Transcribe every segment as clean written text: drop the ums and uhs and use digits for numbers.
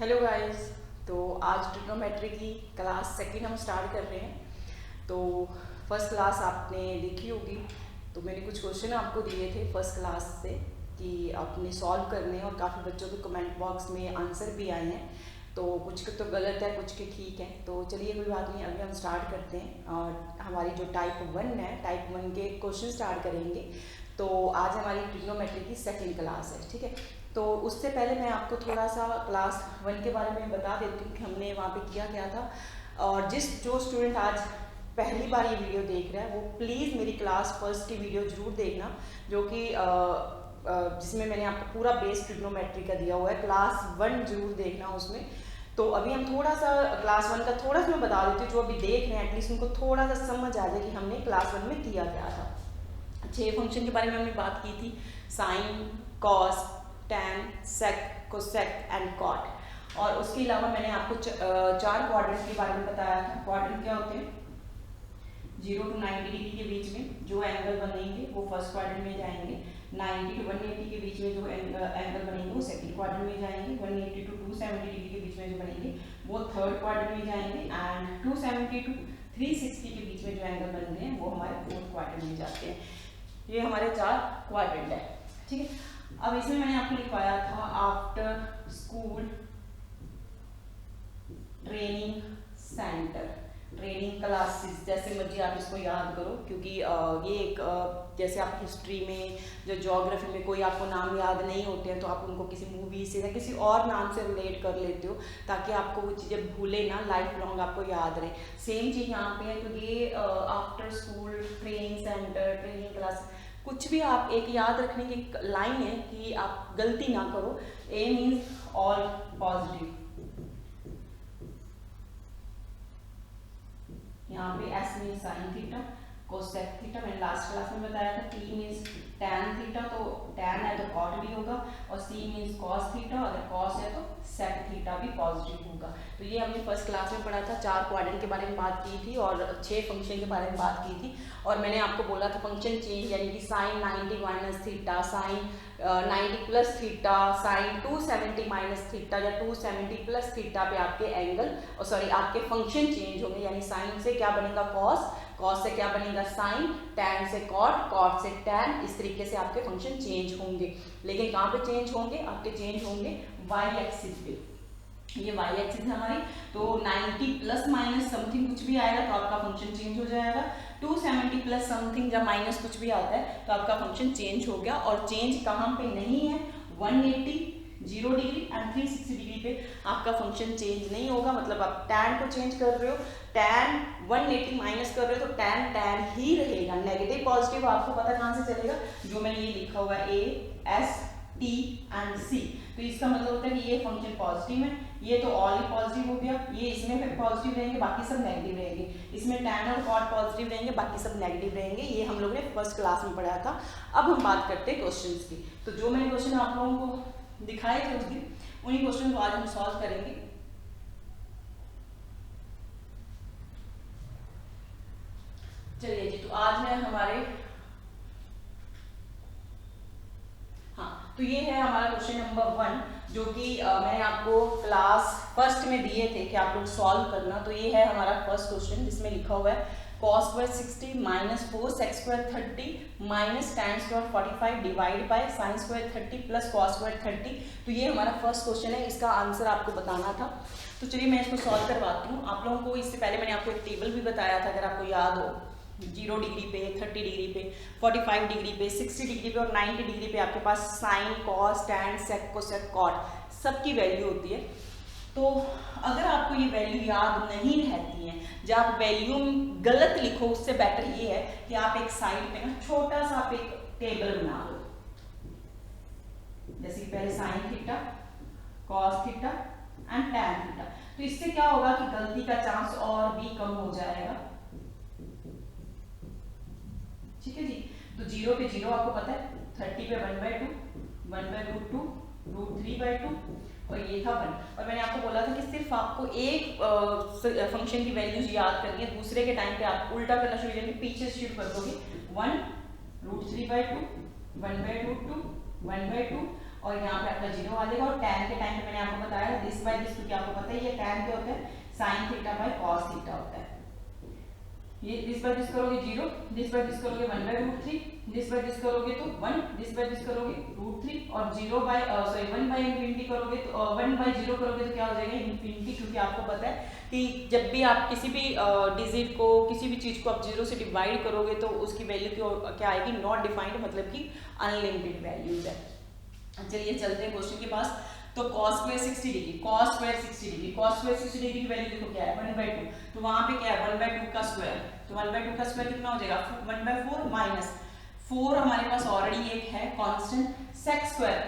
Hello guys. तो आज trigonometry की क्लास सेकंड हम स्टार्ट कर रहे हैं। तो फर्स्ट क्लास आपने देखी होगी। तो मैंने कुछ क्वेश्चन आपको दिए थे फर्स्ट क्लास से कि आपने सॉल्व करने हैं, और काफ़ी बच्चों के कमेंट बॉक्स में आंसर भी आए हैं। तो कुछ के तो गलत है, कुछ के ठीक है। तो चलिए कोई बात नहीं, अभी हम स्टार्ट करते हैं और हमारी जो टाइप 1 है, टाइप 1 के क्वेश्चन स्टार्ट करेंगे। तो आज हमारी ट्रिग्नोमेट्री की सेकंड क्लास है, ठीक है। तो उससे पहले मैं आपको थोड़ा सा क्लास 1 के बारे में बता देती हूँ कि हमने वहाँ पे किया क्या था। और जो स्टूडेंट आज पहली बार ये वीडियो देख रहा है वो प्लीज़ मेरी क्लास फर्स्ट की वीडियो ज़रूर देखना, जो कि जिसमें मैंने आपको पूरा बेस ट्रिग्नोमेट्री का दिया हुआ है। क्लास 1 जरूर देखना उसमें। तो अभी हम थोड़ा सा क्लास 1 का थोड़ा सा मैं बता देती हूँ, जो अभी देख रहे हैं एटलीस्ट उनको थोड़ा सा समझ आ जाए कि हमने क्लास 1 में किया क्या था। 6 फंक्शन के बारे में हमने बात की थी: sine, cos, tan, sec, cosec and cot. और उसके अलावा मैंने आपको 4 क्वाड्रेंट के बारे में बताया था। क्वाड्रेंट क्या होते हैं? 0 to 90 डिग्री के बीच में जो एंगल बनेंगे वो फर्स्ट क्वाड्रेंट में जाएंगे। 90 to 180 के बीच में जो एंगल बनेंगे वो सेकंड क्वाड्रेंट में जाएंगे। 180 to 270 डिग्री के बीच में जो बनेंगे वो थर्ड क्वाड्रेंट में जाएंगे। एंड 270 to 360 के बीच में जो एंगल बन रहे हैं वो हमारे फोर्थ क्वाड्रेंट में जाते हैं। ये हमारे 4 क्वाड्रेंट है, ठीक है। अब इसमें मैंने आपको लिखवाया था after school training centre, training classes, जैसे मर्जी आप इसको याद करो, क्योंकि ये एक जैसे आप हिस्ट्री में, जो ज्योग्राफी में कोई आपको नाम याद नहीं होते हैं तो आप उनको किसी मूवी से या किसी और नाम से रिलेट कर लेते हो, ताकि आपको वो चीज़ें भूले ना, लाइफ लॉन्ग आपको याद रहे। सेम चीज़ यहाँ पे है। तो ये after school training centre, training class, कुछ भी आप एक याद रखने की लाइन है कि आप गलती ना करो। ए मीन्स ऑल पॉजिटिव, यहाँ पे S means sine theta, cosec theta मैंने लास्ट क्लास में बताया था। टी मीन्स टैन थीटा, तो टैन है तो कॉट भी होगा। और सी मीन्स कॉस थीटा, अगर कॉस है तो सेक थीटा भी पॉजिटिव होगा। तो ये हमने फर्स्ट क्लास में पढ़ा था। 4 क्वाड्रेंट के बारे में बात की थी और 6 फंक्शन के बारे में बात की थी। और मैंने आपको बोला था फंक्शन चेंज, यानी कि sine 90 minus theta, sine 90 plus theta, sine 270 minus theta या 270 प्लस थीटा पे आपके एंगल आपके फंक्शन चेंज होंगे। यानी साइन से क्या बनेगा कॉस, कॉस से क्या बनेगा साइन, टैन से कॉट, कॉट से टैन। इस तरीके से आपके फंक्शन चेंज होंगे। लेकिन कहाँ पे चेंज होंगे? आपके चेंज होंगे वाई एक्सिस पे। ये वाई एक्सिस है हमारी। तो 90 प्लस माइनस समथिंग कुछ भी आएगा तो आपका फंक्शन चेंज हो जाएगा। 270 प्लस समथिंग जब माइनस कुछ भी आता है तो आपका फंक्शन चेंज हो गया। और चेंज कहाँ पे नहीं है? 180, 0 डिग्री एंड 360 डिग्री पे आपका फंक्शन चेंज नहीं होगा। मतलब आप टैन को चेंज कर रहे हो, टैन 180 माइनस कर रहे हो तो टैन टैन ही रहेगा। नेगेटिव पॉजिटिव आपको पता कहाँ से चलेगा? जो मैंने ये लिखा हुआ है ए एस टी एंड सी। तो इसका मतलब होता है कि ये फंक्शन पॉजिटिव है, ये तो ऑल ही पॉजिटिव हो गया। ये इसमें पॉजिटिव रहेंगे, बाकी सब नेगेटिव रहेंगे। इसमें टैन और कॉट पॉजिटिव रहेंगे, बाकी सब नेगेटिव रहेंगे। ये हम लोगों ने फर्स्ट क्लास में पढ़ा था। अब हम बात करते हैं क्वेश्चंस की। तो जो मैंने क्वेश्चन आप लोगों को दिखाए थे उस दिन, उन्हीं क्वेश्चन को आज हम सॉल्व करेंगे। चलिए जी, तो आज है हमारे, तो ये है हमारा क्वेश्चन नंबर 1, जो कि मैंने आपको क्लास फर्स्ट में दिए थे कि आप लोग सॉल्व करना। तो ये है हमारा फर्स्ट क्वेश्चन, जिसमें लिखा हुआ है cos square 60 minus 4 sec square 30 minus tan square 45 divide by sin square 30 plus cos square 30। तो ये हमारा फर्स्ट क्वेश्चन है, इसका आंसर आपको बताना था। तो चलिए मैं इसको सॉल्व करवाती हूँ आप लोगों को। इससे पहले मैंने आपको एक टेबल भी बताया था, अगर आपको याद हो। 0 डिग्री पे, 30 डिग्री पे, 45 डिग्री पे, 60 डिग्री पे और 90 डिग्री पे आपके पास sign, cos, tan, sec, cosec, cot सबकी वैल्यू होती है। तो अगर आपको ये वैल्यू याद नहीं रहती है, जब आप वैल्यू गलत लिखो, उससे बेटर ये है कि आप एक साइड पे ना छोटा सा आप एक टेबल बना लो। जैसे कि पहले sine theta, cos theta and tan theta. तो इससे क्या होगा कि गलती का चांस और भी कम हो जाएगा, ठीक है जी। तो 0 पे 0 आपको पता है, 30 पे 1/2, 1/√2, √3/2 और ये था 1। और मैंने आपको बोला था कि सिर्फ आपको एक फंक्शन की वैल्यूज याद करनी है, दूसरे के टाइम पे आप उल्टा करना शुरू करेंगे, पीछे शिफ्ट कर दोगे। 1 √3/2, 1/√2, 1/2 और यहाँ पे आपका 0 आ जाएगा। और tan के टाइम पे मैंने आपको बताया दिस दिस बाय दिस, क्योंकि आपको पता ही है tan क्या होता है, sin theta by cos theta होता है। ये दिस बाय दिस करोगे 0, दिस बाय दिस करोगे 1/√3, दिस बाय दिस करोगे तो 1, दिस बाय दिस करोगे √3 और 1/∞ करोगे तो 1/0 करोगे तो क्या हो जाएगा इन्फिनिटी, क्योंकि आपको पता है कि जब भी आप किसी भी डिजिट को, किसी भी चीज को आप 0 से डिवाइड करोगे तो उसकी वैल्यू क्या आएगी, नॉट डिफाइंड, मतलब कि अनलिमिटेड वैल्यूज है। चलिए चलते हैं क्वेश्चन के पास। तो cos square 60 degree, cos square 60 degree, cos square 60 degree की वैल्यू देखो क्या है 1/2, तो वहां पे क्या है 1/2 का स्क्वायर, तो 1/2 का स्क्वायर कितना हो जाएगा 1/4 माइनस 4 हमारे पास ऑलरेडी एक है कांस्टेंट, sec स्क्वायर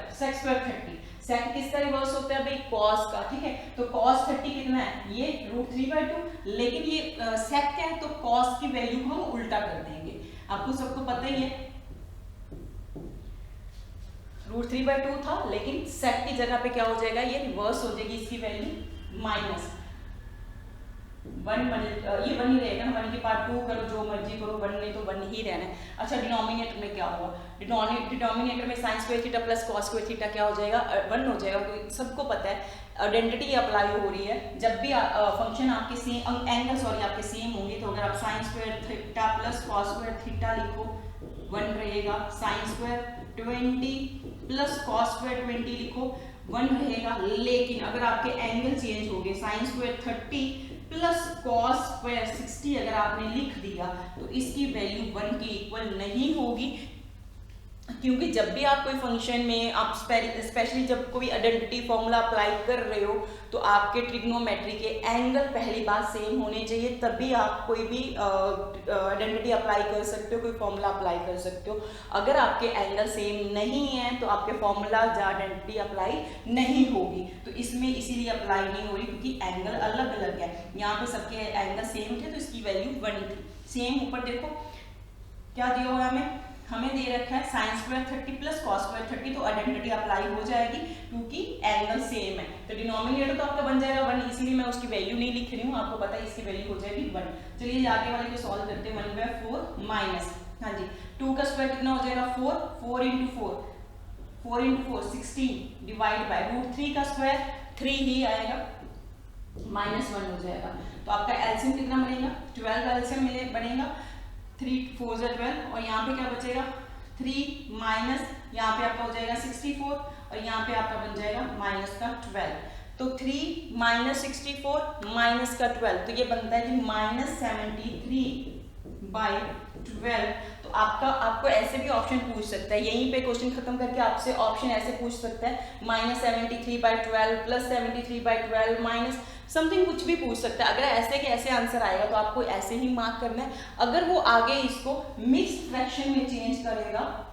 30, sec किसका रिवर्स होता है भाई cos का, ठीक है। तो cos 30 कितना है, ये √3/2, लेकिन ये sec क्या है तो cos की वैल्यू को हम उल्टा कर देंगे, आपको सबको पता ही है √3/2 था, लेकिन sec की जगह पे क्या हो जाएगा, ये रिवर्स हो जाएगी इसकी वैल्यू माइनस 1, ये 1 ही रहेगा ना, 1 के पार्ट 2 करो जो मर्जी करो, 1 नहीं तो 1 ही रहना है। अच्छा डिनोमिनेटर में क्या हुआ, डिनोमिनेटर में sin square theta plus cos square theta क्या हो जाएगा 1 हो जाएगा, क्योंकि सबको पता है आइडेंटिटी अप्लाई हो रही है, जब भी फंक्शन आपके सेम एंगल आपके सेम होंगे, तो अगर आप sin square theta plus cos square theta लिखो 1 रहेगा, sin square 20 plus cos square 20 लिखो 1 रहेगा, लेकिन अगर आपके एंगल चेंज हो गए sin square 30 plus cos square 60 अगर आपने लिख दिया तो इसकी वैल्यू 1 के इक्वल नहीं होगी, क्योंकि जब भी आप कोई फंक्शन में आप स्पेशली जब कोई आइडेंटिटी फॉर्मूला अप्लाई कर रहे हो तो आपके ट्रिग्नोमेट्री के एंगल पहली बात सेम होने चाहिए, तभी आप कोई भी आइडेंटिटी अप्लाई कर सकते हो, कोई फॉर्मूला अप्लाई कर सकते हो। अगर आपके एंगल सेम नहीं है तो आपके फॉर्मूला या आइडेंटिटी अप्लाई नहीं होगी, तो इसमें इसीलिए अप्लाई नहीं हो रही क्योंकि एंगल अलग अलग है। यहाँ पे सबके एंगल सेम थे तो इसकी वैल्यू 1 थी। सेम ऊपर देखो क्या दिया हुआ है, हमें दे रखा है sin square 30 plus cos square 30, तो आइडेंटिटी अप्लाई हो जाएगी क्योंकि एंगल सेम है, तो डिनोमिनेटर तो आपका बन जाएगा 1, इसीलिए मैं उसकी वैल्यू नहीं लिख रही हूँ, आपको पता है इसकी वैल्यू हो जाएगी 1। चलिए आगे वाले को सॉल्व करते हैं, 1/4 माइनस, हाँ जी 2 का स्क्वायर कितना हो जाएगा 4, 4 × 4 16 डिवाइड बाय √3 का स्क्वायर 3 ही आएगा, -1 हो जाएगा, तो आपका एलसीएम कितना बनेगा 12 का एलसीएम बनेगा 3 4 12, और यहाँ पे क्या बचेगा 3 माइनस, यहाँ पे आपका हो जाएगा 64 और यहाँ पे आपका बन जाएगा माइनस का 12, तो 3 माइनस 64 माइनस का 12, तो ये बनता है कि -73/12। तो आपको ऐसे भी ऑप्शन पूछ सकता है, यहीं पे क्वेश्चन खत्म करके आपसे ऑप्शन ऐसे पूछ सकता है -73/12 प्लस 73/12 माइनस समथिंग, कुछ भी पूछ सकता है। अगर ऐसे के ऐसे आंसर आएगा तो आपको ऐसे ही मार्क करना है। अगर वो आगे इसको मिक्स्ड फ्रैक्शन में चेंज करेगा,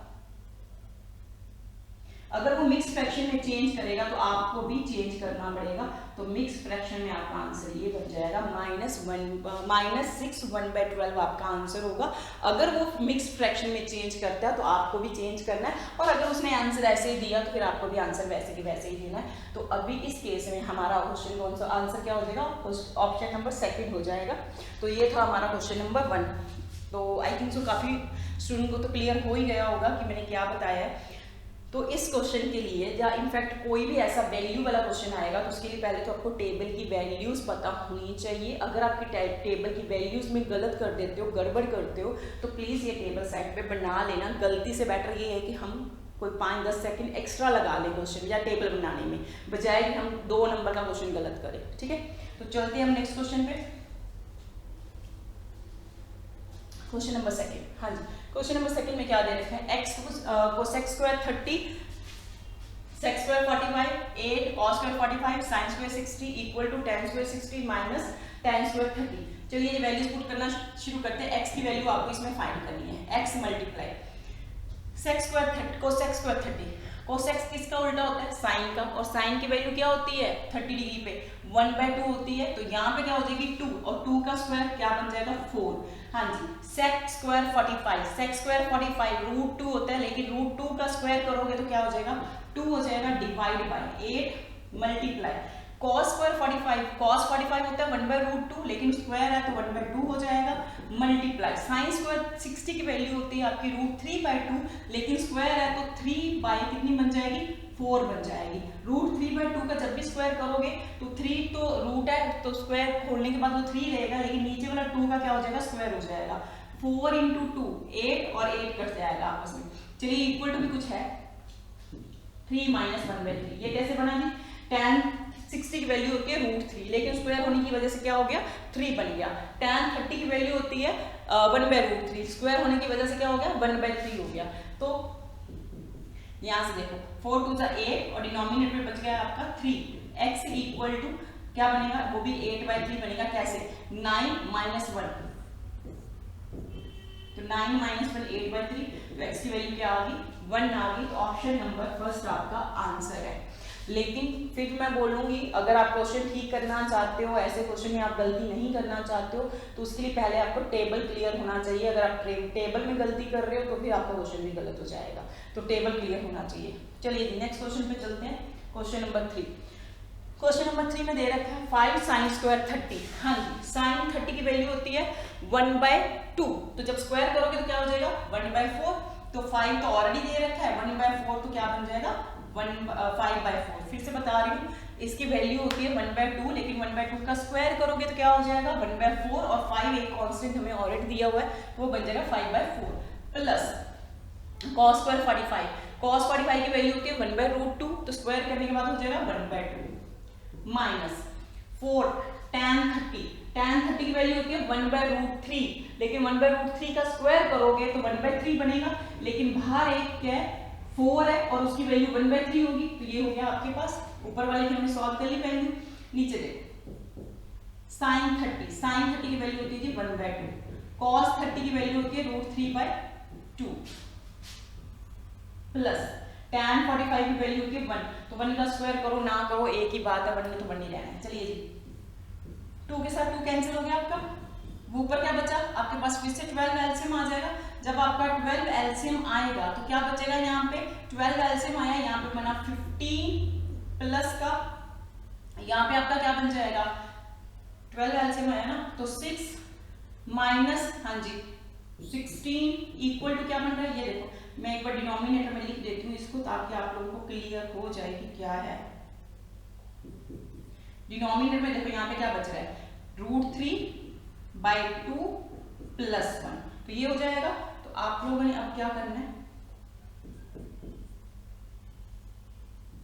अगर वो मिक्स फ्रैक्शन में चेंज करेगा तो आपको भी चेंज करना पड़ेगा, तो मिक्स फ्रैक्शन में आपका आंसर ये बन जाएगा -6/12 आपका आंसर होगा। अगर वो मिक्स फ्रैक्शन में चेंज करता है तो आपको भी चेंज करना है, और अगर उसने आंसर ऐसे ही दिया तो फिर आपको भी आंसर वैसे के वैसे ही देना है। तो अभी इस केस में हमारा क्वेश्चन कौन सा आंसर क्या हो जाएगा, ऑप्शन नंबर 2 हो जाएगा। तो ये था हमारा क्वेश्चन नंबर 1। तो आई थिंक सो काफ़ी स्टूडेंट को तो क्लियर हो ही गया होगा कि मैंने क्या बताया है। तो इस क्वेश्चन के लिए या इनफैक्ट कोई भी ऐसा वैल्यू वाला क्वेश्चन आएगा तो उसके लिए पहले तो आपको टेबल की वैल्यूज पता होनी चाहिए। अगर आपकी टेबल की वैल्यूज में गलत कर देते हो, गड़बड़ करते हो, तो प्लीज़ ये टेबल साइड पे बना लेना। गलती से बेटर ये है कि हम कोई 5-10 सेकंड एक्स्ट्रा लगा लें क्वेश्चन या टेबल बनाने में, बजाय कि हम 2 नंबर का क्वेश्चन गलत करें। ठीक है, तो चलते हैं हम नेक्स्ट क्वेश्चन पे, क्वेश्चन नंबर 2। हाँ जी, क्वेश्चन नंबर 2 में क्या दे रखा है, x को sec square 30, sec square 45, 8 cos square 45, sin square 60 equal to tan square 60 minus tan square 30। चलिए ये वैल्यूज पुट करना शुरू करते हैं। x की वैल्यू आपको इसमें फाइंड करनी है, x multiply sec square 30 cos sec square 30, cos x किसका उल्टा होता है sin का, और sin की वैल्यू क्या होती है 30 डिग्री पे 1/2 होती है, तो यहाँ पे क्या हो जाएगी 2, और 2 का स्क्वायर क्या बन जाएगा 4। हाँ जी, sec स्क्वायर 45, sec स्क्वायर 45 √2 होता है, लेकिन √2 का स्क्वायर करोगे तो क्या हो जाएगा 2 हो जाएगा, divide by 8 multiply cos square 45, cos 45 होता है 1/√2, लेकिन स्क्वायर है तो 1/2 हो जाएगा, मल्टीप्लाई sin स्क्वायर 60 की वैल्यू होती है आपकी √3/2, लेकिन स्क्वायर है तो 3 बाई कितनी बन जाएगी 4 बन जाएगी। √3/2 का जब भी स्क्वायर करोगे 3 तो रूट है तो स्क्वायर खोलने के बाद वो 3 रहेगा, लेकिन नीचे वाला 2 का क्या हो जाएगा, स्क्वायर हो जाएगा। 4 इंटू 2 8 और 8 कट जाएगा आपस में। चलिए इक्वल टू भी कुछ है 3 माइनस 1/3। ये कैसे बना जी, tan 60 की वैल्यू होती है √3, लेकिन स्क्वायर होने की वजह से क्या हो गया 3 बन गया। tan 30 की वैल्यू होती है 1/√3, स्क्वायर होने की वजह से क्या हो गया 1/3 हो गया। तो यहाँ से देखो 4 2 8 और डिनोमिनेटर में बच गया आपका 3। x इक्वल टू क्या बनेगा, वो भी 8/3 बनेगा। कैसे, 9 माइनस 1, तो 9 माइनस 1 8/3, तो x की वैल्यू क्या आ गई 1 आ गई। तो ऑप्शन नंबर फर्स्ट आपका आंसर है। लेकिन फिर मैं बोलूंगी अगर आप क्वेश्चन ठीक करना चाहते हो, ऐसे क्वेश्चन में आप गलती नहीं करना चाहते हो, तो उसके लिए पहले आपको टेबल क्लियर होना चाहिए। अगर आप टेबल में गलती कर रहे हो तो फिर आपका क्वेश्चन भी गलत हो जाएगा, तो टेबल क्लियर होना चाहिए। चलिए नेक्स्ट क्वेश्चन पे चलते हैं, क्वेश्चन नंबर 3। क्वेश्चन नंबर 3 में दे रखा है 5 sin स्क्वायर 30। हाँ जी, sin 30 की वैल्यू होती है 1/2, तो जब स्क्वायर करोगे तो क्या हो जाएगा 1/4। तो 5 तो ऑलरेडी दे रखा है, 1/4 तो क्या बन जाएगा 5/4। फिर से बता रही हूँ, इसकी वैल्यू होती है 1/2, लेकिन 1/2 का स्क्वायर करोगे तो क्या हो जाएगा 1/4, और 5 एक कांस्टेंट हमें ऑलरेडी दिया हुआ है, वो बन जाएगा 5/4 प्लस cos स्क्वायर 45। cos 45 की वैल्यू होती है 1/√2, तो स्क्वायर करने के बाद हो जाएगा 1/2 माइनस 4 tan 30। tan 30 की वैल्यू होती है 1/√3, लेकिन 1/√3 का स्क्वायर करोगे तो 1/3 बनेगा, लेकिन बाहर एक क्या है 4 है और उसकी वैल्यू 1/3 होगी। तो ये हो गया आपके पास, ऊपर वाले की हमने सॉल्व कर ली वैल्यू। नीचे देखो sin 30 की वैल्यू होती है 1/2, cos 30 की वैल्यू होती है √3/2 प्लस tan 45 की वैल्यू होती है 1, तो 1 का स्क्वायर करो ना करो एक ही बात है, 1 में तो 1 ही रहना है। चलिए जी 2 के साथ 2 कैंसिल हो गया आपका, वो ऊपर क्या बचा आपके पास, फिर से 12 एलसीएम आ जाएगा। जब आपका 12 एलसीएम आएगा तो क्या बचेगा, यहाँ पे 12 एलसीएम आया, यहाँ पे बना 15 प्लस का, यहाँ पे आपका क्या बन जाएगा 12 एलसीएम आया ना, तो 6 माइनस, हाँ जी 16 इक्वल टू क्या बन रहा है, ये देखो मैं एक बार डिनोमिनेटर में लिख देती हूँ इसको, ताकि आप लोगों को क्लियर हो जाए कि क्या है। डिनोमिनेटर में देखो यहाँ पे क्या बच रहा है √3/2 प्लस 1, तो ये हो जाएगा। तो आप लोगों ने अब क्या करना है,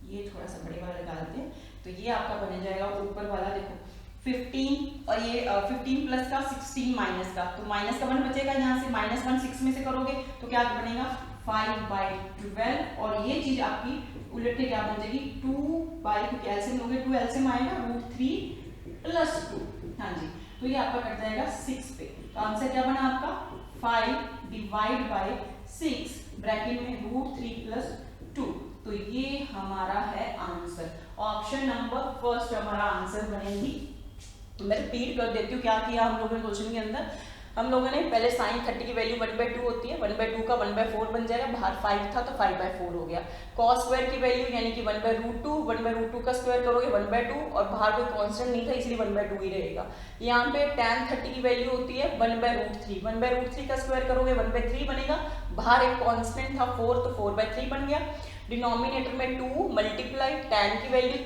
ये थोड़ा सा बड़े वाला डालते हैं, तो ये आपका बन जाएगा ऊपर वाला देखो 15 और ये 15 प्लस का 16 माइनस का, तो माइनस का 1 बचेगा, यहाँ से -1 6 में से करोगे तो क्या बनेगा 5/12, और ये चीज आपकी उलट के क्या बन जाएगी 2/, क्योंकि एलसीएम लोगे 2 एलसीएम आएगा √3 प्लस 2, हाँ जी, तो ये आपका कट जाएगा 6 पे। तो आंसर क्या बना आपका 5/6 ब्रैकेट में √3 प्लस 2, तो ये हमारा है आंसर। ऑप्शन नंबर फर्स्ट हमारा आंसर बनेगी। मैं रिपीट कर देती हूँ क्या किया हम लोगों ने क्वेश्चन के अंदर। हम लोगों ने पहले sin 30 की वैल्यू 1/2 होती है, 1/2 का 1/4 बन जाएगा, बाहर 5 था तो 5/4 हो गया। cos स्क्वायर की वैल्यू यानी कि 1/√2 का स्क्वायर करोगे 1/2, और बाहर कोई कांस्टेंट नहीं था इसलिए 1/2 ही रहेगा। यहाँ पे tan 30 की वैल्यू होती है 1/√3 का स्क्वायर करोगे 1/3 बनेगा, बाहर एक कांस्टेंट था 4 तो 4/3 बन गया। डिनोमिनेटर में 2 मल्टीप्लाई tan की वैल्यू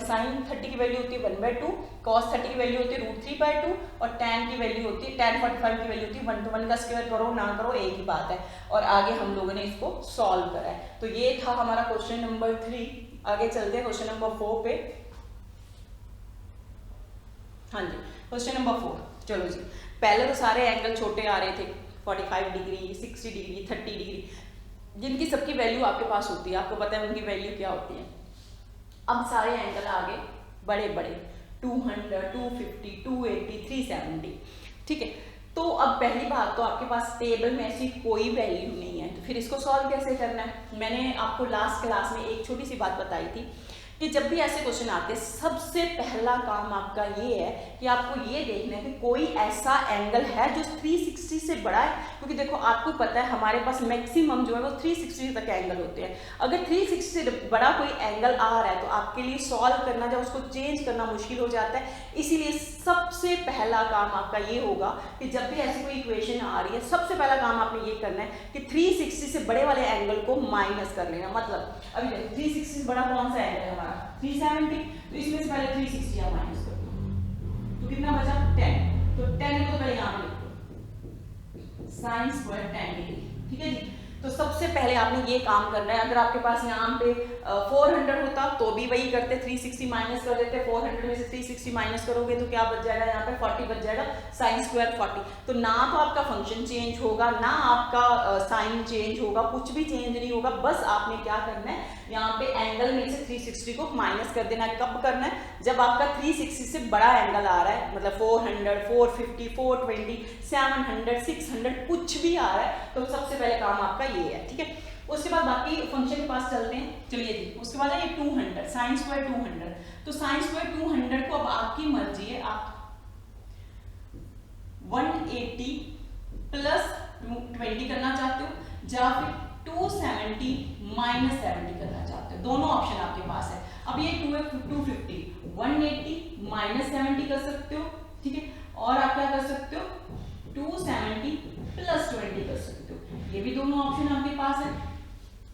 sin 30 की वैल्यू होती है 1/2, cos 30 की वैल्यू होती है √3/2, और tan की वैल्यू होती है tan 45 की वैल्यू होती है 1, तो 1 का स्क्वायर करो ना करो एक ही बात है। और आगे हम लोगों ने इसको सॉल्व करा है। तो ये था हमारा क्वेश्चन नंबर 3। आगे चलते हैं क्वेश्चन नंबर 4 पे। हाँ जी क्वेश्चन नंबर 4। चलो जी, पहले तो सारे एंगल छोटे आ रहे थे, 45 डिग्री 60 डिग्री 30 डिग्री, जिनकी सबकी वैल्यू आपके पास होती है, आपको पता है उनकी वैल्यू क्या होती है। अब सारे एंगल आगे बड़े बड़े 200 250 280 370, ठीक है। तो अब पहली बात तो आपके पास टेबल में ऐसी कोई वैल्यू नहीं है, तो फिर इसको सॉल्व कैसे करना है। मैंने आपको लास्ट क्लास में एक छोटी सी बात बताई थी कि जब भी ऐसे क्वेश्चन आते हैं सबसे पहला काम आपका ये है कि आपको ये देखना है कि कोई ऐसा एंगल है जो 360 से बड़ा है, क्योंकि देखो आपको पता है हमारे पास मैक्सिमम जो है वो 360 तक एंगल होते हैं। अगर 360 से बड़ा कोई एंगल आ रहा है तो आपके लिए सॉल्व करना या उसको चेंज करना मुश्किल हो जाता है। इसीलिए सबसे पहला काम आपका ये होगा कि जब भी ऐसी कोई इक्वेशन आ रही है सबसे पहला काम आपने ये करना है कि 360 से बड़े वाले एंगल को माइनस कर लेना। मतलब अभी देखो 360 से बड़ा कौन सा एंगल है हमारा 370, तो इसमें से पहले 360 आप माइनस कर दो तो कितना बचा 10, तो 10 को पहले यहाँ पे लिख दो साइन स्क्वायर 10 डिग्री। ठीक है जी, तो सबसे पहले आपने ये काम करना है। अगर आपके पास यहाँ पे 400 होता तो भी वही करते, 360 माइनस कर देते, 400 में से 360 माइनस करोगे तो क्या बच जाएगा, यहाँ पे 40 बच जाएगा, साइन स्क्वायर 40। तो ना तो आपका फंक्शन चेंज होगा, ना आपका साइन चेंज होगा, कुछ भी चेंज नहीं होगा। बस आपने क्या करना है, यहाँ पे एंगल में से 360 को माइनस कर देना है। कब करना है, जब आपका 360 से बड़ा एंगल आ रहा है, मतलब 400, 450, 420, 700, 600 कुछ भी आ रहा है, तो सबसे पहले काम आपका ये है। ठीक है, उसके बाद बाकी फंक्शन के पास चलते हैं। चलिए जी, उसके बाद है ये 200, साइन स्क्वायर 200। तो साइन स्क्वायर 200 को अब आपकी मर्जी है, आप 180 प्लस 20 करना चाहते हो या फिर 270 माइनस 70 करना चाहते हो, दोनों ऑप्शन आपके पास है। अब ये 250 180 माइनस 70 कर सकते हो। ठीक है, और आप क्या कर सकते हो, 270 प्लस 20 कर सकते हो, ये भी दोनों ऑप्शन आपके पास है।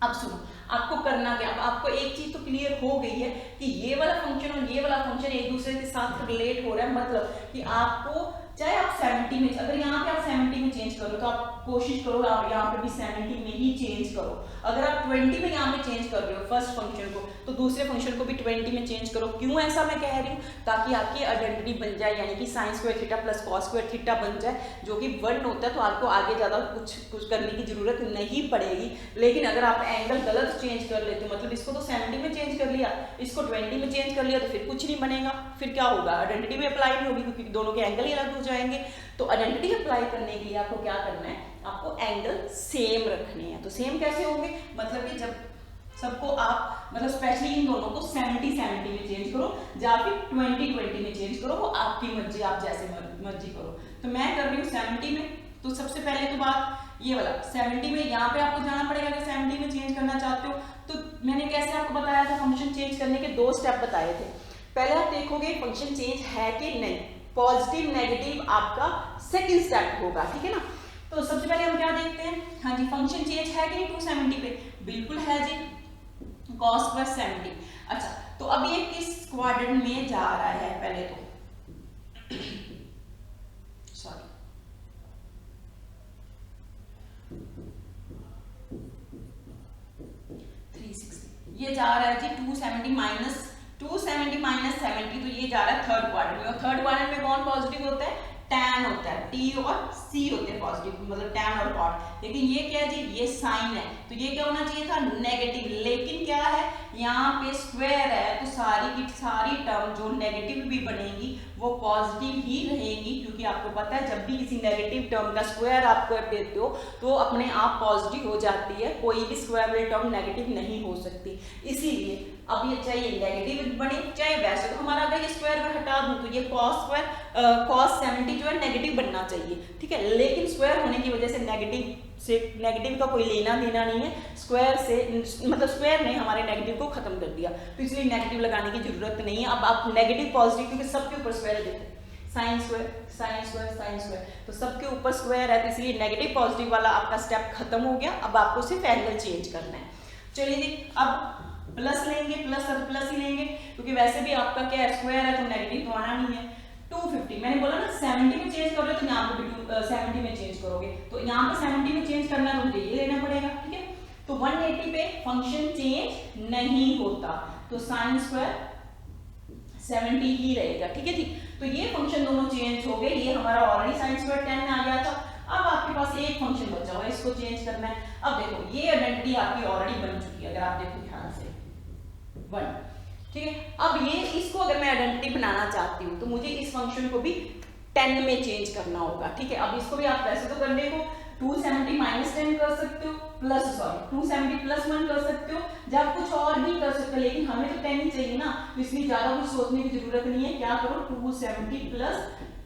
अब सुनो, आपको करना क्या, अब आपको एक चीज तो क्लियर हो गई है कि ये वाला फंक्शन और ये वाला फंक्शन एक दूसरे के साथ रिलेट हो रहा है। मतलब कि आपको चाहे आप 70 में, अगर यहाँ पे आप 70 में चेंज करो तो आप कोशिश करो आप यहाँ पे भी 70 में ही चेंज करो। अगर आप 20 में यहाँ पे चेंज कर रहे हो फर्स्ट फंक्शन को, तो दूसरे फंक्शन को भी 20 में चेंज करो। क्यों ऐसा मैं कह रही हूँ, ताकि आपकी आइडेंटिटी बन जाए, यानी कि sine square theta plus cos square theta बन जाए, जो कि 1 होता है। तो आपको आगे ज़्यादा कुछ करने की जरूरत नहीं पड़ेगी। लेकिन अगर आप एंगल गलत चेंज कर लेते हो, मतलब इसको तो 70 में चेंज कर लिया, इसको 20 में चेंज कर लिया, तो फिर कुछ नहीं बनेगा। फिर क्या होगा, आइडेंटिटी भी अप्लाई नहीं होगी, क्योंकि दोनों के एंगल ही अलग हो जाएंगे। तो आइडेंटिटी अप्लाई करने के लिए आपको क्या करना है, आपको एंगल सेम रखने हैं। तो सेम कैसे होंगे, मतलब कि जब सबको आप, मतलब स्पेशली इन दोनों को 70 में चेंज करो या फिर 20 में चेंज करो, वो आपकी मर्जी, आप जैसे मर्जी करो। तो मैं कर रही हूँ 70 में। तो सबसे पहले तो बात ये वाला 70 में, यहाँ पे आपको जाना पड़ेगा। अगर 70 में चेंज करना चाहते हो तो मैंने कैसे आपको बताया था, फंक्शन चेंज करने के 2 स्टेप बताए थे। पहले आप देखोगे फंक्शन चेंज है कि नहीं, पॉजिटिव नेगेटिव आपका सेकंड स्टेप होगा। ठीक है ना, तो सबसे पहले हम क्या देखते हैं, हाँ जी, फंक्शन चेंज है कि नहीं 270 पे, बिल्कुल है जी, cos स्क्वायर 70। अच्छा, तो अब ये किस क्वाड्रेंट में जा रहा है, पहले तो सॉरी, ये जा रहा है जी 270 माइनस 70, तो ये जा रहा है थर्ड क्वाड्रेंट में। और थर्ड क्वाड्रेंट में कौन पॉजिटिव होता है, tan होता है, T और C होते हैं पॉजिटिव, मतलब tan और cot। लेकिन ये क्या है जी, ये साइन है, तो ये क्या होना चाहिए था, नेगेटिव। लेकिन क्या है, यहाँ पे स्क्वायर है, तो सारी की सारी टर्म जो नेगेटिव भी बनेगी वो पॉजिटिव ही रहेगी, क्योंकि आपको पता है जब भी किसी नेगेटिव टर्म का स्क्वायर आप कर देते हो तो अपने आप पॉजिटिव हो जाती है, कोई भी स्क्वायर वाली टर्म नेगेटिव नहीं हो सकती। इसीलिए अब ये चाहे नेगेटिव बने चाहे वैसे, तो हमारा अगर ये स्क्वायर में हटा दूं तो ये cos 70 जो है नेगेटिव बनना चाहिए। ठीक है, लेकिन स्क्वायर होने की वजह से नेगेटिव का कोई लेना देना नहीं है स्क्वायर से, मतलब स्क्वायर ने हमारे नेगेटिव को खत्म कर दिया, तो इसलिए नेगेटिव लगाने की जरूरत नहीं है। अब आप नेगेटिव पॉजिटिव, क्योंकि सबके ऊपर स्क्वायर है, साइन स्क्वायर, तो सबके ऊपर स्क्वायर है, तो इसलिए नेगेटिव पॉजिटिव वाला आपका स्टेप खत्म हो गया। अब आपको सिर्फ एंगल चेंज करना है। चलिए जी, अब प्लस लेंगे, प्लस ही लेंगे, क्योंकि वैसे भी आपका क्या है, स्क्वायर है, तो नेगेटिव तो आना नहीं है। 250, मैंने बोला ना 70 में चेंज कर रहे हो, तो यहाँ पे भी 70 में चेंज करोगे, तो यहाँ पे 70 में चेंज करना है तो मुझे ये लेना पड़ेगा। ठीक है, तो 180 पे फंक्शन चेंज नहीं होता, तो साइन स्क्वायर 70 ही रहेगा। ठीक है जी, तो ये फंक्शन दोनों चेंज हो गए। ये हमारा ऑलरेडी साइन स्क्वायर 10 में आ गया था। अब आपके पास एक फंक्शन बचा हुआ है, इसको चेंज करना है। अब देखो, ये आइडेंटिटी आपकी ऑलरेडी बन चुकी है, अगर आप देखो ध्यान से 1। ठीक है, अब ये इसको अगर मैं आइडेंटिटी बनाना चाहती हूँ तो मुझे इस फंक्शन को भी 10 में चेंज करना होगा। ठीक है, अब इसको भी आप वैसे तो करने को 270 माइनस 10 कर सकते हो, 270 प्लस 1 कर सकते हो, या कुछ और भी कर सकते हो, लेकिन हमें तो 10 ही चाहिए ना, तो इसलिए ज्यादा कुछ सोचने की जरूरत नहीं है। क्या करो, 270 प्लस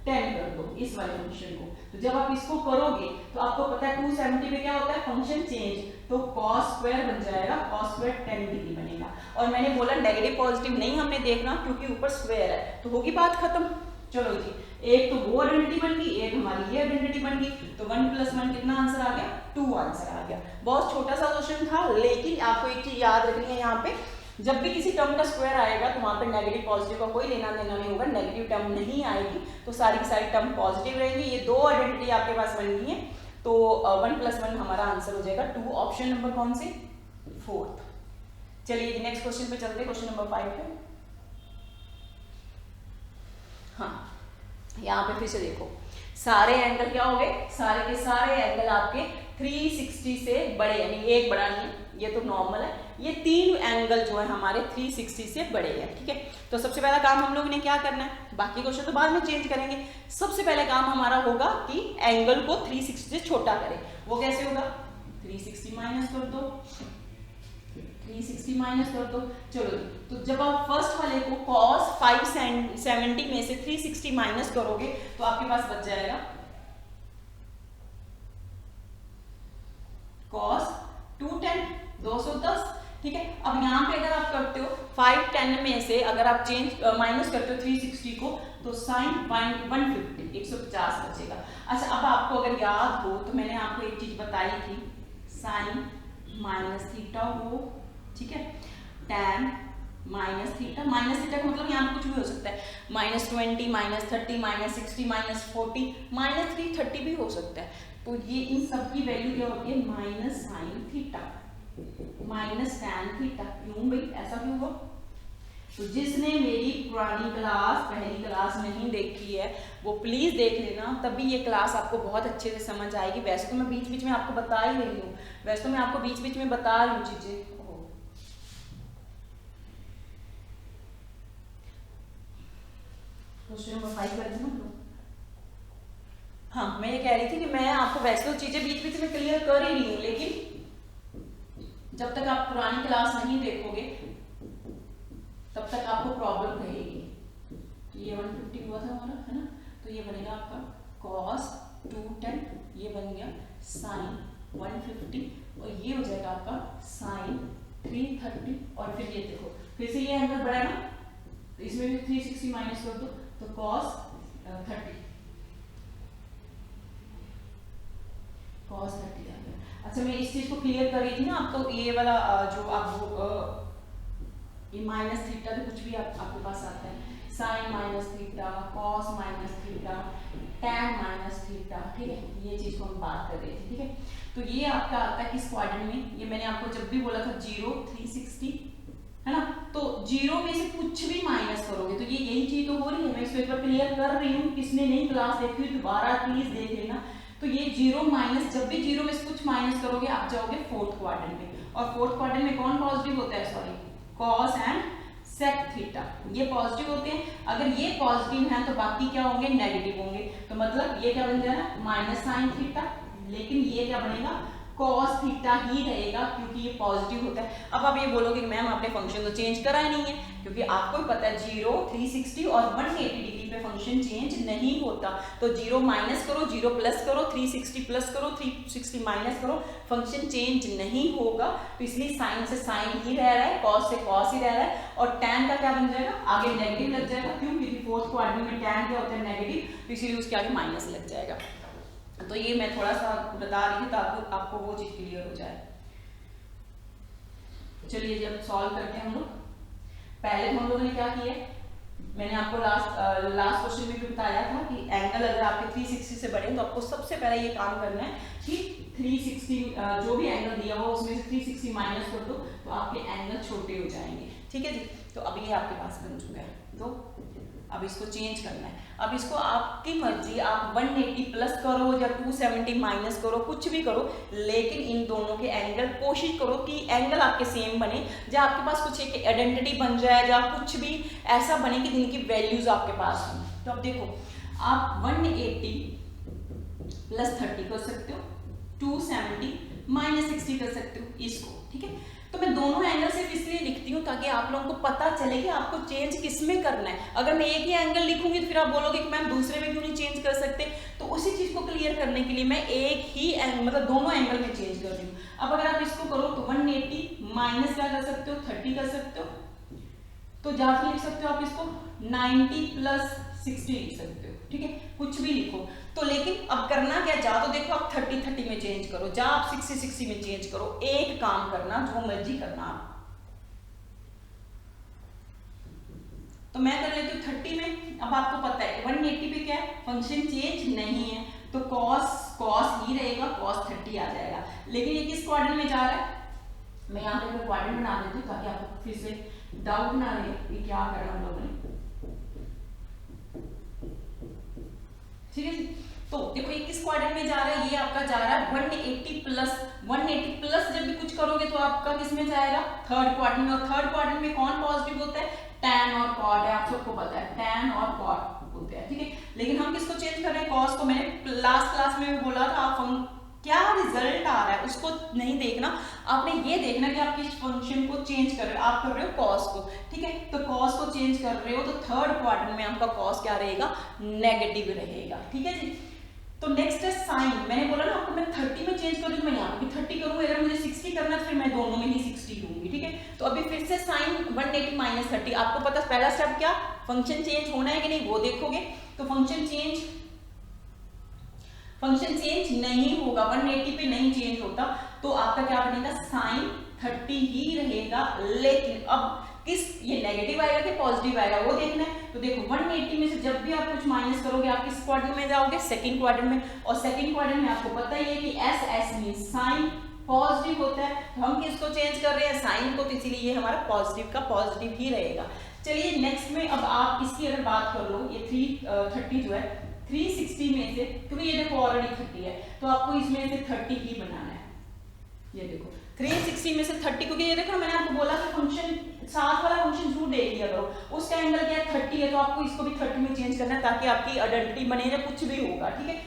10 कर दो इस वाले फंक्शन को। तो जब आप इसको करोगे तो आपको पता है 270 में क्या होता है, फंक्शन चेंज, तो cos स्क्वायर बन जाएगा, cos स्क्वायर 10 डिग्री बनेगा। और मैंने बोला नेगेटिव पॉजिटिव नहीं हमने देखना, क्योंकि ऊपर स्क्वायर है, तो होगी बात खत्म। चलो जी, एक तो वो आइडेंटिटी बन गई, एक हमारी ये आइडेंटिटी बन गई, तो 1 + 1 कितना आंसर आ गया, 2 आंसर आ गया। बहुत छोटा सा क्वेश्चन था, लेकिन आपको एक चीज याद रखनी है यहाँ पे, जब भी किसी टर्म का स्क्वायर आएगा तो वहां पे नेगेटिव पॉजिटिव का कोई लेना देना नहीं होगा, नेगेटिव टर्म नहीं आएगी तो सारी की सारी टर्म पॉजिटिव रहेंगी। ये दो आइडेंटिटी आपके पास बन गई है, तो 1 + 1 हमारा आंसर हो जाएगा 2, ऑप्शन नंबर कौन सी, 4th। चलिए नेक्स्ट क्वेश्चन पे चलते हैं, क्वेश्चन नंबर 5 पे। हाँ, यहाँ पे फिर से देखो सारे एंगल क्या हो गए, सारे के सारे एंगल आपके 360 से बड़े, यानी एक बड़ा नहीं, ये तो नॉर्मल है, ये 3 एंगल जो है हमारे 360 से बड़े हैं, ठीक है। तो सबसे पहला काम हम लोग ने क्या करना है, बाकी क्वेश्चन तो बाद में चेंज करेंगे, सबसे पहले काम हमारा होगा कि एंगल को 360 से छोटा करें। वो कैसे होगा, 360 माइनस कर दो, 360 माइनस कर दो। चलो, तो जब आप फर्स्ट वाले को cos 570 में से 360 माइनस करोगे तो आपके पास बच जाएगा cos 210, 210, ठीक है। अब यहाँ पे अगर आप करते हो 510 में से अगर आप माइनस करते हो 360 को तो sin 150, 150 बचेगा। अच्छा, अब आपको अगर याद हो तो मैंने आपको एक चीज बताई थी, sin माइनस थीटा हो, ठीक है, tan माइनस थीटा का मतलब यहाँ पे कुछ भी हो सकता है, -20, -30, -60, -40, -330 भी हो सकता है। तो ये इन सब की वैल्यू क्या होती है, minus sine theta minus tan theta. क्यों भाई, ऐसा क्यों हुआ? तो जिसने मेरी पुरानी क्लास, पहली क्लास नहीं देखी है वो प्लीज देख लेना, तभी ये क्लास आपको बहुत अच्छे से समझ आएगी। वैसे तो मैं बीच बीच में आपको बता ही रही हूँ, वैसे तो मैं आपको बीच बीच में बता रही हूँ चीजें। क्वेश्चन नंबर 5 कर दूँ। हाँ, मैं ये कह रही थी कि मैं आपको वैसे तो चीजें बीच बीच में क्लियर कर ही रही हूँ, लेकिन जब तक आप पुरानी क्लास नहीं देखोगे तब तक आपको प्रॉब्लम रहेगी। तो ये 150 हुआ था हमारा, है ना, तो ये बनेगा आपका cos 210, ये बन गया sin 150 और ये हो जाएगा आपका sin 330। और फिर ये देखो फिर से ये एंगल बढ़ा ना, तो इसमें भी 360 माइनस कर दो तो cos 30 आ गया। अच्छा, मैं इस चीज को क्लियर कर रही थी ना आपको, ये वाला जो आप ये माइनस थीटा तो कुछ भी आपके पास आता है, sine minus theta, cos minus theta, tan minus theta, ठीक है, ये चीज को हम बात कर रहे थे, ठीक है। तो ये आपका आता है किस क्वाड्रेंट में, ये मैंने आपको जब भी बोला था 0, 360, है ना, तो 0 में से कुछ भी माइनस करोगे तो ये यही चीज तो हो रही है। मैं इसको एक बार क्लियर कर रही हूँ, किसने नई क्लास देखी हुई दोबारा प्लीज देख लेना। तो ये 0 माइनस, जब भी 0 में से कुछ माइनस करोगे आप जाओगे 4th क्वाड्रेंट में, और 4th क्वाड्रेंट में कौन पॉजिटिव होता है, sorry, cos and sec theta, ये पॉजिटिव होते हैं। अगर ये पॉजिटिव है तो बाकी क्या होंगे, नेगेटिव होंगे। तो मतलब ये क्या बन जाएगा, माइनस साइन थीटा, लेकिन ये क्या बनेगा, cos थीटा ही रहेगा क्योंकि ये पॉजिटिव होता है। अब आप ये बोलोगे कि मैम आपने फंक्शन तो चेंज करा ही नहीं है, क्योंकि आपको भी पता है 0, 360 और 180 डिग्री पे फंक्शन चेंज नहीं होता। तो 0 माइनस करो, 0 प्लस करो, 360 प्लस करो, 360 माइनस करो, फंक्शन चेंज नहीं होगा। तो इसलिए साइन से साइन ही रह रहा है, कॉस से कॉस ही रह रहा है, और टैन का क्या बन जाएगा, आगे नेगेटिव लग जाएगा। क्यों, क्योंकि 4th क्वाड्रेंट में टैन क्या होता है, नेगेटिव, तो इसीलिए उसके आगे माइनस लग जाएगा। तो ये मैं थोड़ा सा बता रही थी ताकि आपको वो चीज क्लियर हो जाए। चलिए जब सॉल्व करते हैं हम लोग, पहले हम लोगों ने क्या किया, मैंने आपको लास्ट क्वेश्चन में भी बताया था कि एंगल अगर आपके 360 से बढ़े तो आपको सबसे पहले ये काम करना है कि 360 जो भी एंगल दिया हो उसमें से 360 माइनस कर दो तो आपके एंगल छोटे हो जाएंगे, ठीक है जी। तो अब ये आपके पास बन चुका है, तो अब इसको चेंज करना है। अब इसको आपकी मर्जी, आप 180 प्लस करो या 270 माइनस करो, कुछ भी करो, लेकिन इन दोनों के एंगल कोशिश करो कि एंगल आपके सेम बने, या आपके पास कुछ एक आइडेंटिटी बन जाए, या कुछ भी ऐसा बने कि जिनकी वैल्यूज आपके पास हों। तो अब देखो, आप 180 प्लस 30 कर सकते हो, 270 माइनस 60 कर सकते हो इसको, ठीक है। तो मैं दोनों एंगल सिर्फ इसलिए लिखती हूँ ताकि आप लोगों को पता चले कि आपको चेंज किस में करना है। अगर मैं एक ही एंगल लिखूंगी तो फिर आप बोलोगे कि मैम दूसरे में क्यों नहीं चेंज कर सकते। तो उसी चीज को क्लियर करने के लिए मैं एक ही मतलब दोनों एंगल में चेंज कर रही हूँ। अब अगर आप इसको करो तो 180 माइनस क्या कर सकते हो, 30 कर सकते हो, तो जाके लिख सकते हो आप इसको 90 प्लस 60 लिख सकते हो, ठीक है, कुछ भी लिखो। तो लेकिन अब करना क्या, जा तो देखो आप 30 में चेंज करो, जा आप 60 में चेंज करो, एक काम करना, जो मर्जी करना आप। तो मैं कर लेती हूँ 30 में। अब आपको पता है 180 पे क्या है, फंक्शन चेंज नहीं है, तो कॉस ही रहेगा, कॉस 30 आ जाएगा। लेकिन ये किस क्वाड्रेंट में जा रहा है, मैं यहाँ पे क्वाड्रेंट बना देती हूँ ताकि आपको फिर से डाउट ना रहे कि क्या करना हम लोगों ने। ठीक है जी, तो देखो ये किस क्वाड्रेंट में जा रहा है, ये आपका जा रहा है 180 प्लस। 180 प्लस जब भी कुछ करोगे तो आपका किस में जाएगा, थर्ड क्वाड्रेंट में। और थर्ड क्वाड्रेंट में कौन पॉजिटिव होता है, tan और cot है, आप सबको पता है tan और cot होते हैं। ठीक है, लेकिन हम किसको चेंज कर रहे हैं, cos को। मैंने लास्ट क्लास में भी बोला था, आप क्या रिजल्ट आ रहा है उसको नहीं देखना, आपने ये देखना कि आप किस फंक्शन को चेंज कर रहे हो। आप कर रहे हो cos को, ठीक है, तो cos को चेंज कर रहे हो तो थर्ड क्वाड्रेंट में आपका cos क्या रहेगा, नेगेटिव रहेगा। ठीक है जी, तो नेक्स्ट है साइन। मैंने बोला ना आपको, मैं 30 में चेंज करूँ तो मैं यहाँ पे 30 करूँ, अगर मुझे 60 करना है फिर मैं दोनों में ही 60 लूंगी। ठीक है, तो अभी फिर से साइन 180 माइनस 30। आपको पता पहला स्टेप क्या, फंक्शन चेंज होना है कि नहीं वो देखोगे। तो फंक्शन चेंज नहीं होगा, 180 पे नहीं चेंज होता, तो आपका क्या बनेगा, साइन 30 ही रहेगा। लेकिन अब किस, ये नेगेटिव आएगा कि पॉजिटिव आएगा वो देखना है। तो देखो 180 में से जब भी आप कुछ माइनस करोगे आप किस क्वाड्रेंट में जाओगे, सेकंड क्वाड्रेंट में। और सेकंड क्वाड्रेंट में आपको पता ही है कि एस मीन साइन पॉजिटिव होता है, तो हम किसको चेंज कर रहे हैं, साइन को, तो इसीलिए ये हमारा पॉजिटिव का पॉजिटिव ही रहेगा। चलिए नेक्स्ट में अब आप इसकी अगर बात कर लो, ये 330 जो है 360 में से, क्योंकि ये देखो ऑलरेडी 30 है तो आपको इसमें से 30 ही बनाना है। ये देखो 360 में से 30, क्योंकि ये देखो मैंने आपको बोला कि फंक्शन साथ वाला फंक्शन जरूर देख लिया करो, उसका एंगल क्या है 30 है, तो आपको इसको भी 30 में चेंज करना है ताकि आपकी आइडेंटिटी बने या कुछ भी होगा। ठीक है,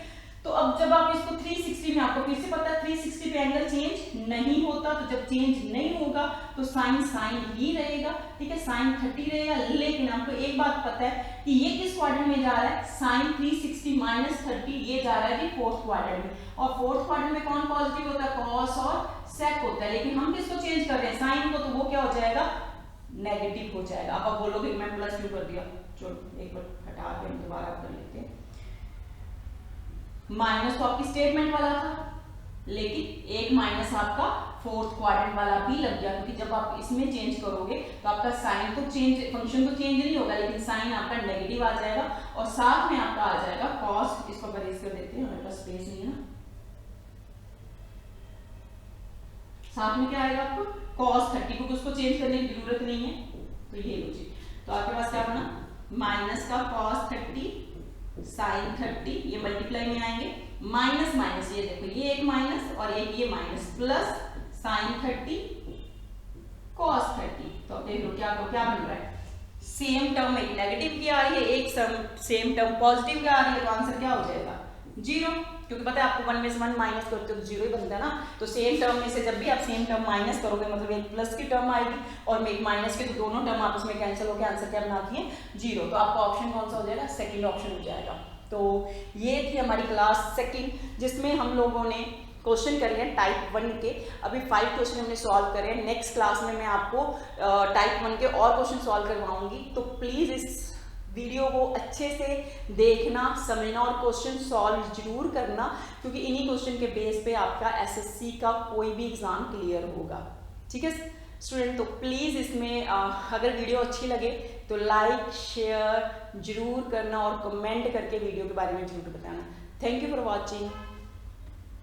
तो अब जब आप इसको 360 में, आपको फिर से पता है 360 पे एंगल चेंज नहीं होता, तो जब चेंज नहीं होगा तो साइन ही रहेगा। ठीक है, साइन 30 रहेगा। लेकिन आपको एक बात पता है कि ये किस क्वाड्रेंट में जा रहा है, साइन 360 माइनस 30 ये जा रहा है जी फोर्थ क्वाड्रेंट में। और फोर्थ क्वाड्रेंट में कौन पॉजिटिव होता है, कॉस और सेक होता है। लेकिन हम किसको चेंज कर रहे हैं, साइन को, तो वो क्या हो जाएगा, नेगेटिव हो जाएगा। अब आप बोलोगे मैं प्लस क्यों कर दिया, चलो एक बार हटा के हम दोबारा कर लेते हैं। माइनस तो आपकी स्टेटमेंट वाला था, लेकिन एक माइनस आपका फोर्थ क्वाड्रेंट वाला भी लग गया, क्योंकि जब आप इसमें चेंज करोगे तो आपका साइन तो चेंज, फंक्शन तो चेंज नहीं होगा, लेकिन साइन आपका नेगेटिव आ जाएगा और साथ में आपका आ जाएगा कॉस। इसको परहेज कर देते हैं, हमारे पास स्पेस नहीं है ना। साथ में क्या आएगा आपको, cos 30, क्योंकि उसको चेंज करने की जरूरत नहीं है, तो ये लो जी। तो आपके पास क्या बना, माइनस का cos 30 साइन 30, ये मल्टीप्लाई में आएंगे, माइनस माइनस, ये देखो ये एक माइनस और एक ये माइनस, प्लस साइन 30 cos 30। तो अब देख लो क्या बन रहा है, सेम टर्म एक नेगेटिव की आ रही है, एक सेम टर्म पॉजिटिव की आ रही है, तो आंसर क्या हो जाएगा, 0। क्योंकि पता है आपको 1 में से 1 माइनस करते हो तो 0 ही बनता है ना। तो सेम टर्म में से जब भी आप सेम टर्म माइनस करोगे, मतलब एक प्लस की टर्म आएगी और एक माइनस की, तो दोनों टर्म आपस में कैंसिल होकर आंसर क्या बनाती है, 0। तो आपका ऑप्शन कौन सा हो जाएगा, सेकंड ऑप्शन हो जाएगा। तो ये थी हमारी क्लास सेकंड, जिसमें हम लोगों ने क्वेश्चन करे हैं टाइप 1 के। अभी 5 क्वेश्चन हमने सॉल्व करे हैं। नेक्स्ट क्लास में मैं आपको टाइप 1 के और क्वेश्चन सॉल्व करवाऊंगी। तो प्लीज़ इस वीडियो को अच्छे से देखना, समझना और क्वेश्चन सॉल्व जरूर करना, क्योंकि इन्हीं क्वेश्चन के बेस पे आपका एसएससी का कोई भी एग्ज़ाम क्लियर होगा। ठीक है स्टूडेंट, तो प्लीज़ इसमें अगर वीडियो अच्छी लगे तो लाइक शेयर जरूर करना और कमेंट करके वीडियो के बारे में जरूर बताना। Thank you for watching.